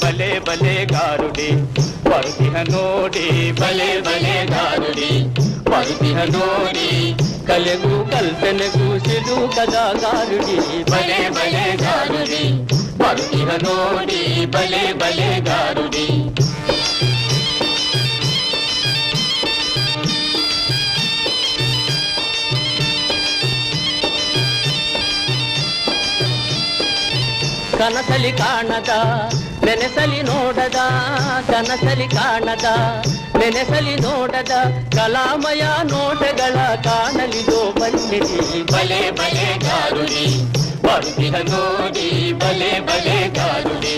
ಬಲೆ ಬಲೆ ಗಾರುಡಿ ಬರುತ್ತಿಹ ನೋಡಿ ಬಲೆ ಬಲೆ ಗಾರುಡಿ ಬರುತ್ತಿಹ ನೋಡಿ ಕಲೆಗೂ ಕಲ್ಪನೆಗೂ ಸಿಡು ಕದಾ ಗಾರುಡಿ ಬಲೆ ಬಲೆ ಗಾರುಡಿ ಬರುತ್ತಿಹ ನೋಡಿ ಬಲೆ ಬಲೆ ಗಾರುಡಿ ಕನಸಲಿ ಕಾಣದ ನೆನೆಸಲಿ ನೋಡದ ಕನಸಲಿ ಕಾಣದ ನೆನೆಸಲಿ ನೋಡದ ಕಲಾಮಯ ನೋಟಗಳ ಕಾಣಲಿದೋ ಬಲ್ಲಿಡಿ ಬಲೆ ಬಲೆ ಗಾರುಡಿ ಬರುತ್ತಿಹ ನೋಡಿ ಬಲೆ ಬಲೆ ಗಾರುಡಿ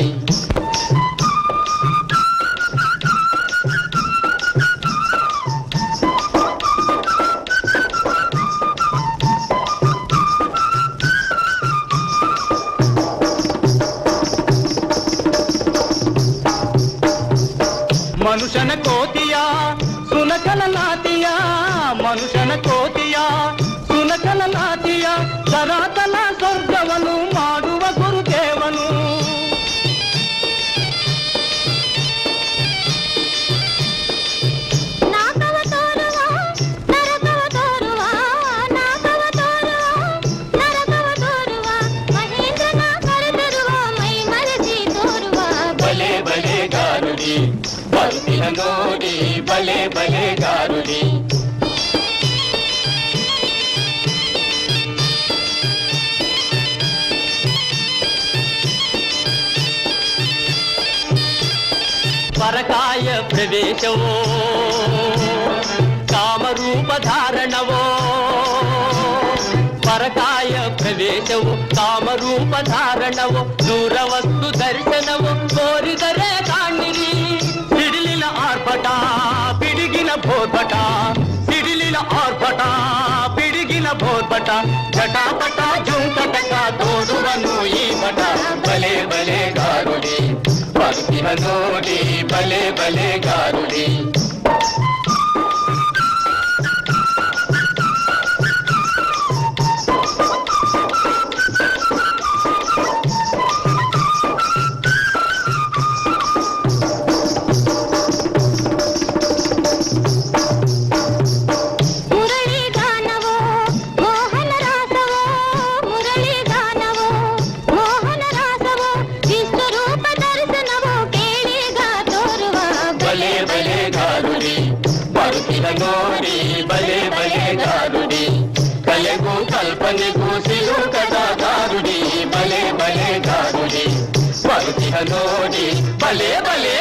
ಮನುಷ್ಯನ ಕೋತಿಯ ಸುನಕನ ನಾತಿಯ ಮನುಷ್ಯನ ಕೋತಿಯ ಸುನಕನ ನಾತಿಯ ಸನಾತನ ಸ್ವರ್ಗವನ್ನು ಮಾಡುವ ಗುರುದೇವನು ಬಲೆ ಬಲೆ ಗಾರುಡಿ ಬರುತ್ತಿಹ ನೋಡಿ ಬಲೆ ಬಲೆ ಗಾರುಡಿ ಪರಕಾಯ ಪ್ರವೇಶವೋ ಕಾಮರೂಪ ಧಾರಣವೋ ಪರಕಾಯ ಪ್ರವೇಶವು ಕಾಮರೂಪ ಧಾರಣವು ದೂರವಸ್ತು ದರ್ಶನವು ಕೋರಿದರೆ ಕಾಣಿರಿ ಸಿಡಿಲಿನ ಆರ್ಭಟ ಪಿಡಿಗಿನ ಭೋರ್ಭಟ ಸಿಡಿಲಿನ ಆರ್ಭಟ ಪಿಡಿಗಿನ ಭೋರ್ಭಟ ಜಟಾಪಟ ಜುಂಕಟಕ ತೋರುವನು ಈ ಮಠ ಬಲೆ ಬಲೆ ಗಾರುಡಿ ಬರುತ್ತಿಹ ನೋಡಿ ಬಲೆ ಬಲೆ ಗಾರುಡಿ ನೋಡಿ ಬಲೆ ಬಲೆ ಗಾರುಡಿ ಕಲೆಗೂ ಕಲ್ಪನೆಗೂ ಸಿರು ಕದಾ ಗಾರುಡಿ ಬಲೆ ಬಲೆ ಗಾರುಡಿ ಬರುತ್ತಿಹ ನೋಡಿ ಬಲೆ ಬಲೆ